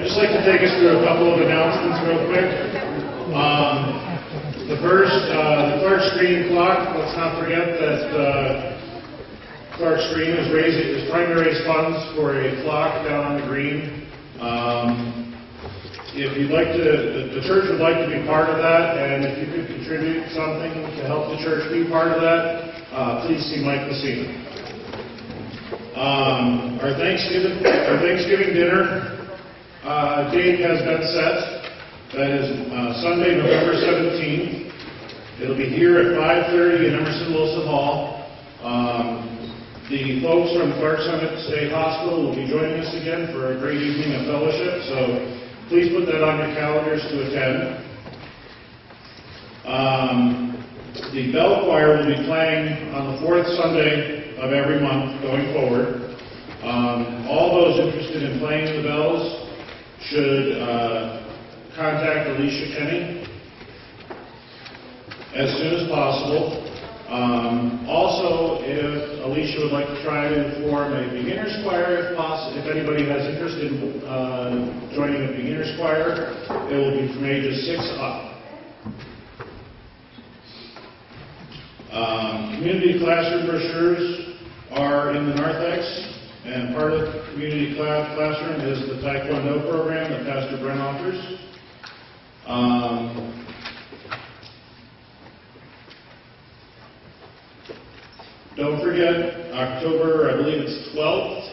I'd just like to take us through a couple of announcements real quick. The first, the Clark Screen clock. Let's not forget that Clark Screen is trying to raise funds for a clock down on the green. If you'd like to, the church would like to be part of that, and if you could contribute something to help the church be part of that, please see Mike Messina. Our Thanksgiving dinner date has been set. That is Sunday, November 17th. It'll be here at 5:30 in Emerson Wilson Hall. The folks from Clark Summit State Hospital will be joining us again for a great evening of fellowship, so please put that on your calendars to attend. The Bell Choir will be playing on the fourth Sunday of every month going forward. All those interested in playing the bells should contact Alicia Kenny as soon as possible. Also, if Alicia would like to try to form a beginner's choir, if possible, if anybody has interest in joining a beginner's choir, it will be from ages 6 up. Community classroom brochures are in the narthex, and part of the community classroom is the Taekwondo program that Pastor Brent offers. Don't forget, October, I believe it's 12th,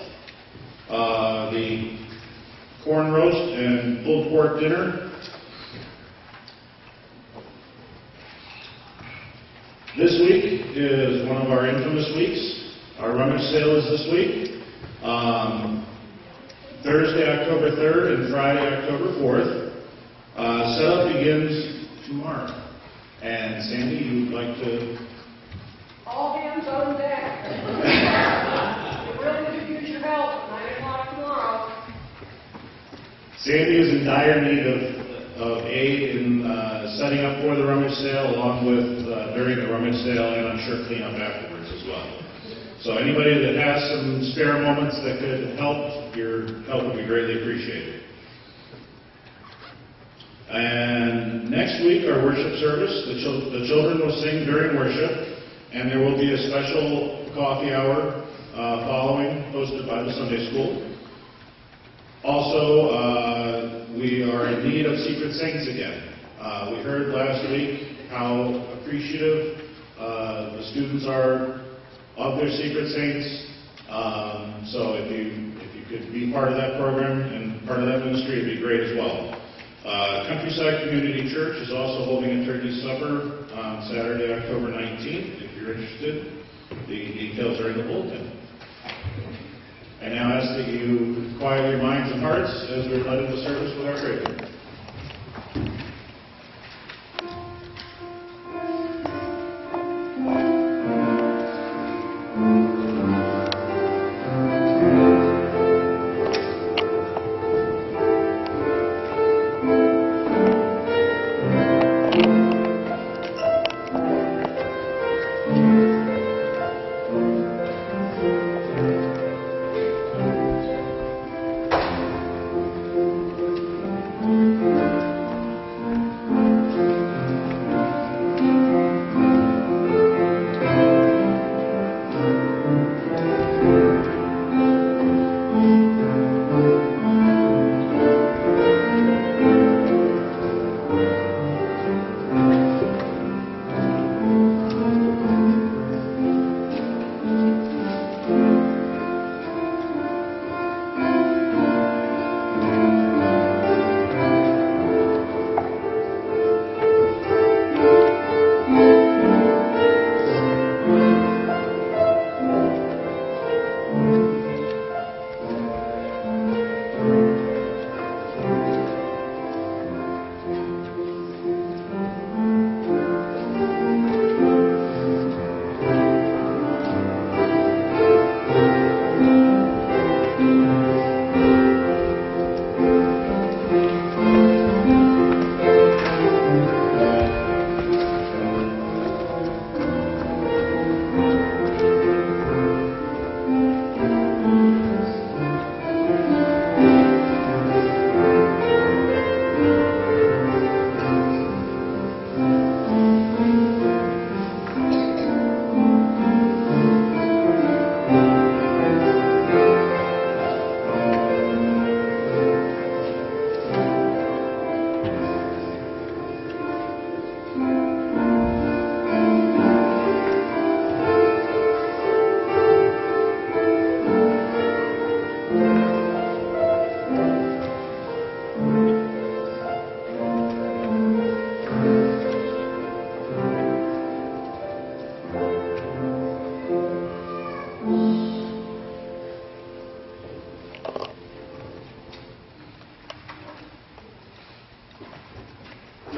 the corn roast and pulled pork dinner. This week is one of our infamous weeks. Our rummage sale is this week. Thursday, October 3rd and Friday, October 4th. Setup begins tomorrow. And Sandy, you'd like to... All hands on deck. We really could use your help at 9 o'clock tomorrow. Sandy is in dire need of aid in setting up for the rummage sale, along with during the rummage sale, and I'm sure clean up afterwards as well. So anybody that has some spare moments that could help, your help would be greatly appreciated. And next week, our worship service, the children will sing during worship, and there will be a special coffee hour following, hosted by the Sunday School. Also, we are in need of Secret Saints again. We heard last week how appreciative the students are of their Secret Saints. So if you could be part of that program and part of that ministry, it'd be great as well. Countryside Community Church is also holding a turkey supper on Saturday, October 19th. If you're interested, the details are in the bulletin. I now ask that you quiet your minds and hearts as we're led into service with our prayer.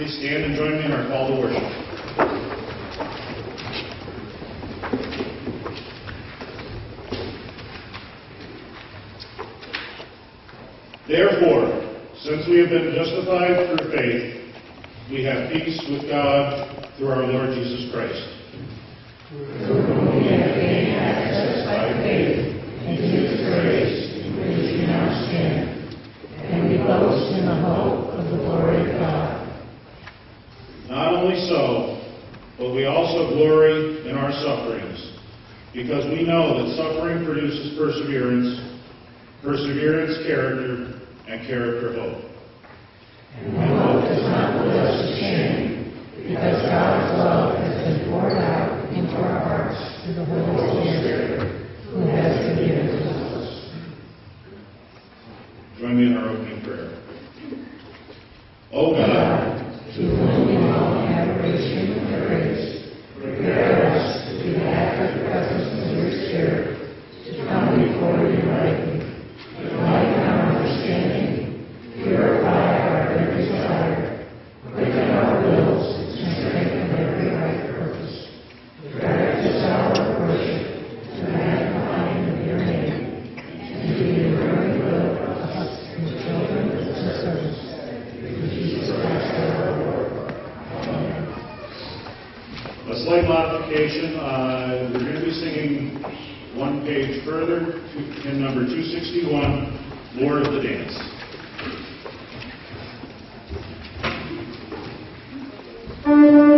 Please stand and join me in our call to worship. Therefore, since we have been justified through faith, we have peace with God through our Lord Jesus Christ. Through whom we have gained access by faith into His grace, in which we now stand, and we boast in the hope of the glory of God. Not only so, but we also glory in our sufferings, because we know that suffering produces perseverance, perseverance character, and character hope. And hope does not put us to shame, because God's love has been poured out into our hearts through the Holy Spirit, who has been given to us. Join me in our opening prayer. O God, to whom in all adoration and praise, prepare us to be the active presence of your Spirit, to come before you rightly, enlighten our understanding, purify our every desire, quicken our wills, and strengthen every right purpose. Direct us our worship to magnifying of your name, and to the enduring will of us and children and servants. Through Jesus Christ our Lord. Amen. a slight modification. We're going to be singing one page further, hymn number 261, Lord of the Dance. Thank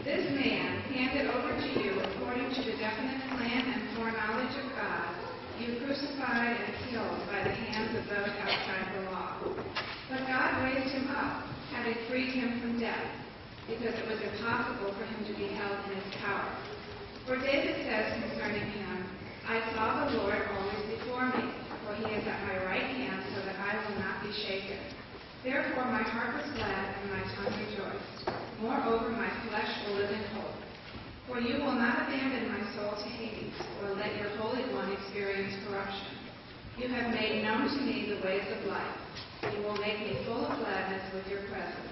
This man, handed over to you according to the definite plan and foreknowledge of God, you crucified and killed by the hands of those outside the law. But God raised him up, having freed him from death, because it was impossible for him to be held in his power. For David says concerning him, I saw the Lord always before me, for he is at my right hand, so that I will not be shaken. Therefore my heart was glad and my tongue rejoiced. Moreover, my flesh will live in hope. For you will not abandon my soul to Hades, or let your Holy One experience corruption. You have made known to me the ways of life. You will make me full of gladness with your presence.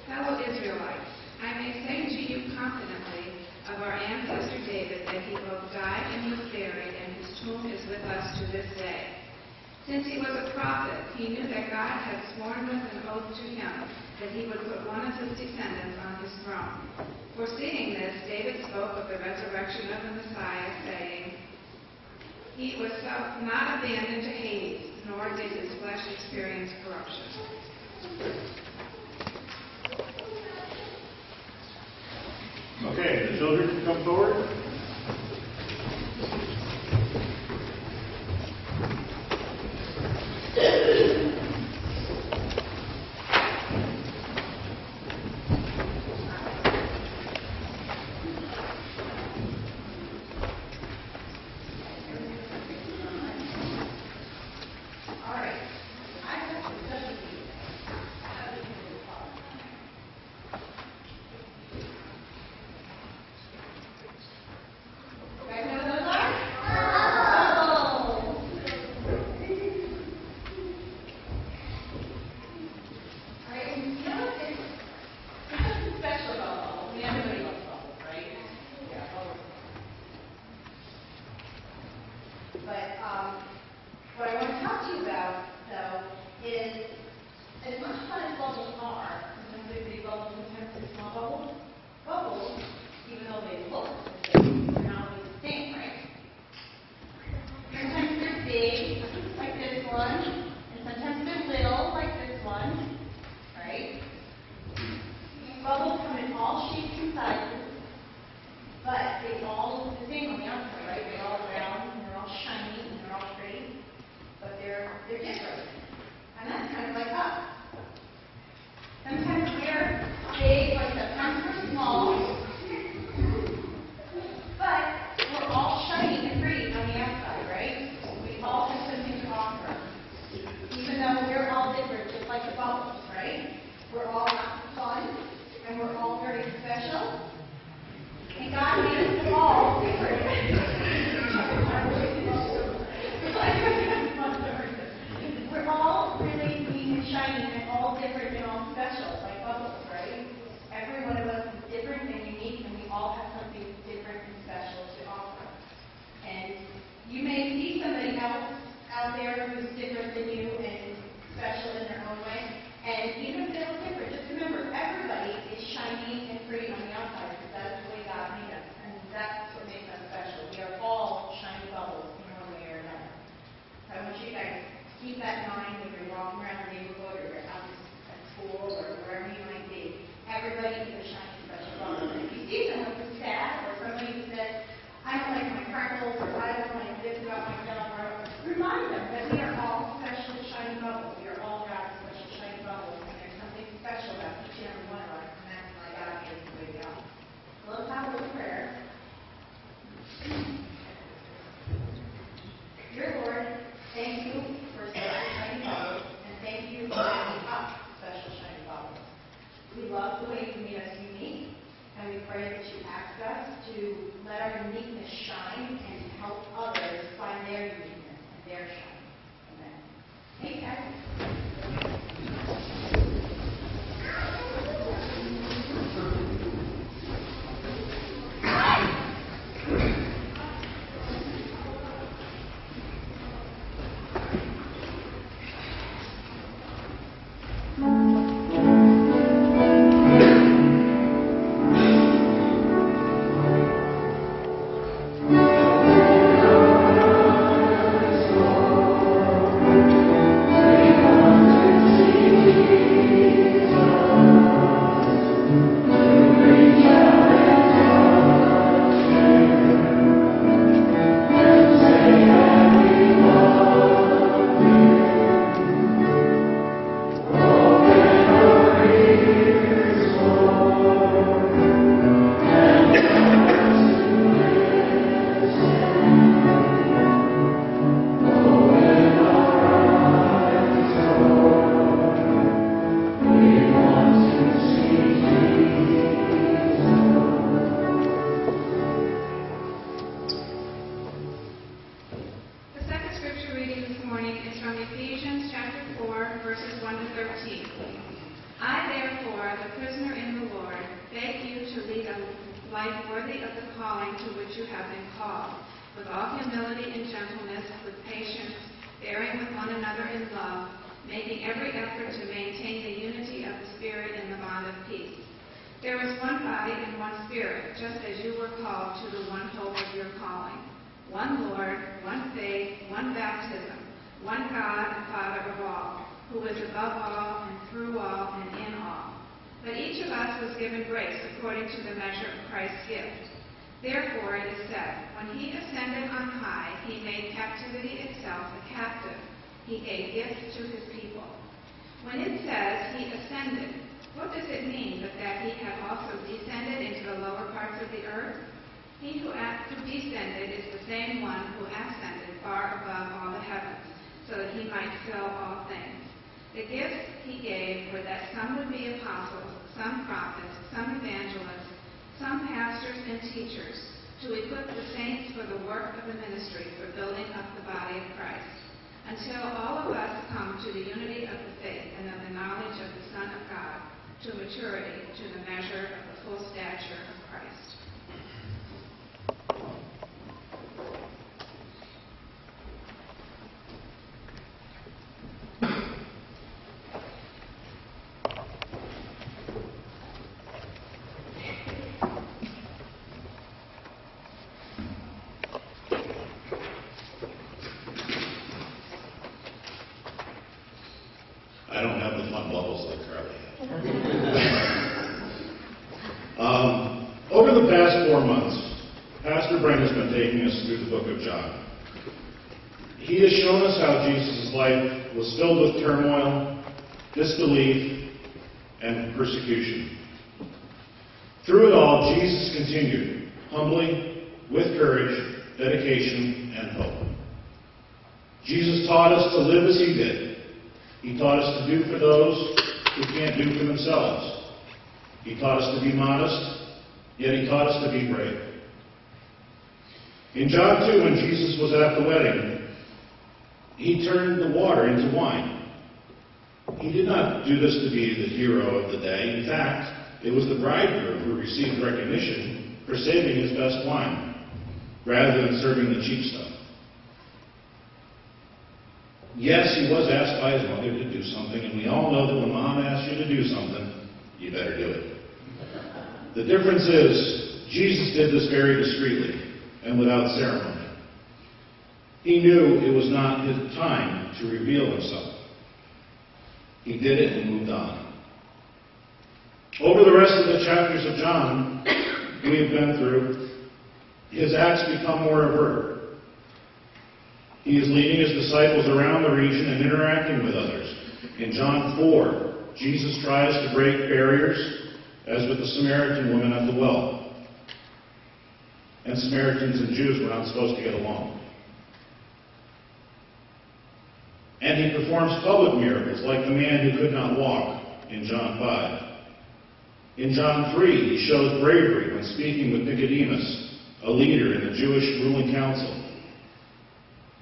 Fellow Israelites, I may say to you confidently of our ancestor David that he both died and was buried, and his tomb is with us to this day. Since he was a prophet, he knew that God had sworn with an oath to him that he would put one of his descendants on his throne. Foreseeing this, David spoke of the resurrection of the Messiah, saying, he was not abandoned to Hades, nor did his flesh experience corruption. Okay, the children can come forward. What I want to talk to you about, though, is as much fun as bubbles are, sometimes they're big bubbles, sometimes they're small bubbles. Bubbles, even though they look the same, they're not always the same, right? Sometimes they're big, like this one, and sometimes they're little, like this one, right? Bubbles come in all shapes and sizes, but they all look the same on the outside, right? They're all round, and they're all shiny, and they're all pretty. But they're different. And that's kind of like us. Sometimes we're big, like sometimes we're small, but we're all shiny and pretty on the outside, right? We all have something to offer. Even though we're all different, just like the bubbles, right? We're all fun, and we're all very special. And God made us all different. We're all really neat and shiny and all different and all special, like bubbles, right? Every one of us is different and unique, and we all have something different and special to offer. And you may see somebody else out there who's different than you and special in their own way. And even if they look different, just remember, everybody is shiny and pretty on the outside because that's the way God made us. And that's what makes us special. We are all shiny bubbles in one way or another. So I want you guys keep that in mind when you're walking around the neighborhood or you're out at school or wherever you might be. Everybody is a shiny, special bubble. And if you see someone who's sad or somebody who says, I don't like my freckles or I don't like this about myself, or remind them that we are all special, shiny bubbles. We are all God's special, shiny bubbles. And there's something special about each and every one of us. And that's why God made us the way we are. So let's have a little prayer. Dear Lord, thank you for special shiny bubbles, and thank you for making us special shiny bubbles. We love the way you made us unique, and we pray that you ask us to let our uniqueness shine and help others find their uniqueness and their shine. Amen. Hey, guys. Thank you. life worthy of the calling to which you have been called, with all humility and gentleness, with patience, bearing with one another in love, making every effort to maintain the unity of the Spirit in the bond of peace. There is one body and one Spirit, just as you were called to the one hope of your calling. One Lord, one faith, one baptism, one God and Father of all, who is above all and through all and in all. But each of us was given grace according to the measure of Christ's gift. Therefore it is said, when he ascended on high, he made captivity itself a captive. He gave gifts to his people. When it says he ascended, what does it mean but that he had also descended into the lower parts of the earth? He who descended is the same one who ascended far above all the heavens, so that he might fill all things. The gifts he gave were that some would be apostles, some prophets, some evangelists, some pastors and teachers, to equip the saints for the work of the ministry, for building up the body of Christ, until all of us come to the unity of the faith and of the knowledge of the Son of God, to maturity, to the measure of the full stature of Christ. I don't have the fun bubbles like Carly had. Over the past 4 months, Pastor Brent has been taking us through the book of John. He has shown us how Jesus' life was filled with turmoil, disbelief, and persecution. Through it all, Jesus continued, humbly, with courage, dedication, and hope. Jesus taught us to live as he did. He taught us to do for those who can't do for themselves. He taught us to be modest, yet he taught us to be brave. In John 2, when Jesus was at the wedding, he turned the water into wine. He did not do this to be the hero of the day. In fact, it was the bridegroom who received recognition for saving his best wine, rather than serving the cheap stuff. Yes, he was asked by his mother to do something, and we all know that when Mom asks you to do something, you better do it. The difference is, Jesus did this very discreetly and without ceremony. He knew it was not his time to reveal himself. He did it and moved on. Over the rest of the chapters of John we have been through, his acts become more overt. He is leading his disciples around the region and interacting with others. In John 4, Jesus tries to break barriers, as with the Samaritan woman at the well. And Samaritans and Jews were not supposed to get along. And he performs public miracles, like the man who could not walk, in John 5. In John 3, he shows bravery when speaking with Nicodemus, a leader in the Jewish ruling council.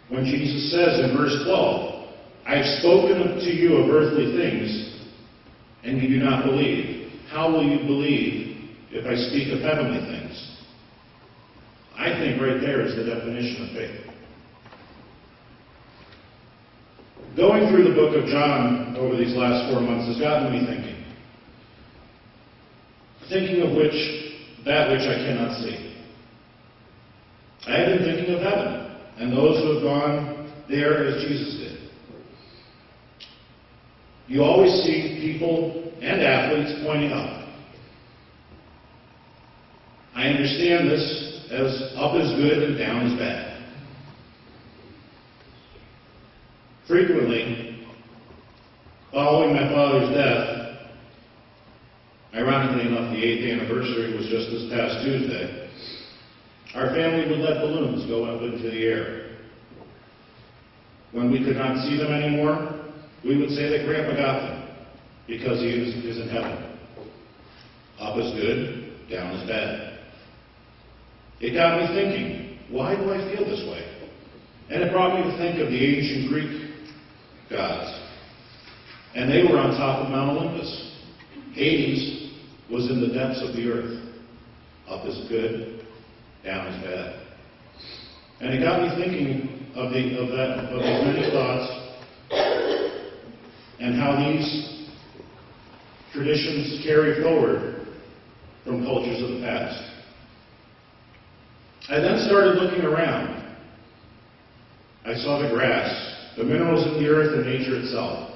When Jesus says in verse 12, I have spoken to you of earthly things, and you do not believe. How will you believe if I speak of heavenly things? I think right there is the definition of faith. Going through the book of John over these last 4 months has gotten me thinking. Thinking of that which I cannot see. I have been thinking of heaven, and those who have gone there as Jesus did. You always see people and athletes pointing up. I understand this as up is good and down is bad. Frequently, following my father's death, ironically enough, the 8th anniversary was just this past Tuesday, our family would let balloons go up into the air. When we could not see them anymore, we would say that Grandpa got them, because he is in heaven. Up is good, down is bad. It got me thinking, why do I feel this way? And it brought me to think of the ancient Greek gods. And they were on top of Mount Olympus. Hades was in the depths of the earth. Up is good, down is bad. And it got me thinking of these many thoughts and how these traditions carry forward from cultures of the past. I then started looking around. I saw the grass, the minerals in the earth, and nature itself.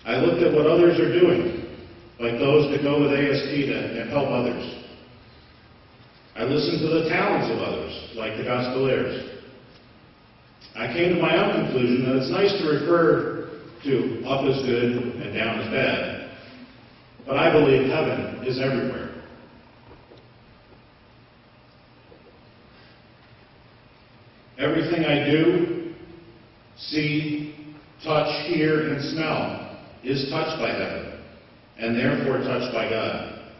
I looked at what others are doing, like those that go with AST and help others. I listened to the talents of others, like the Gospelaires. I came to my own conclusion that it's nice to refer to up is good and down is bad, but I believe heaven is everywhere. Everything I do, see, touch, hear, and smell is touched by heaven, and therefore touched by God.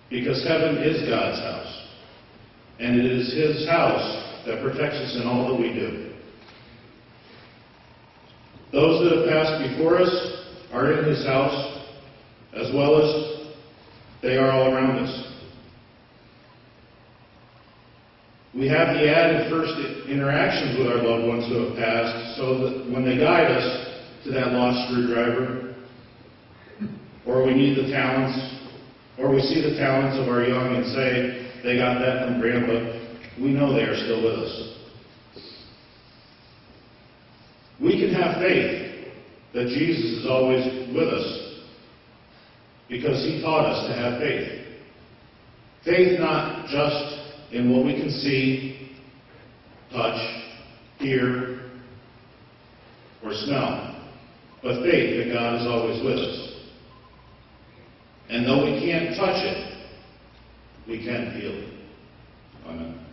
Because heaven is God's house, and it is His house that protects us in all that we do. Those that have passed before us are in His house, as well as they are all around us. We have the added first interactions with our loved ones who have passed, so that when they guide us to that lost screwdriver, or we need the talents, or we see the talents of our young and say, they got that from Grandpa, we know they are still with us. We can have faith that Jesus is always with us because He taught us to have faith. Faith not just in what we can see, touch, hear, or smell, but faith that God is always with us. And though we can't touch it, we can feel it. Amen.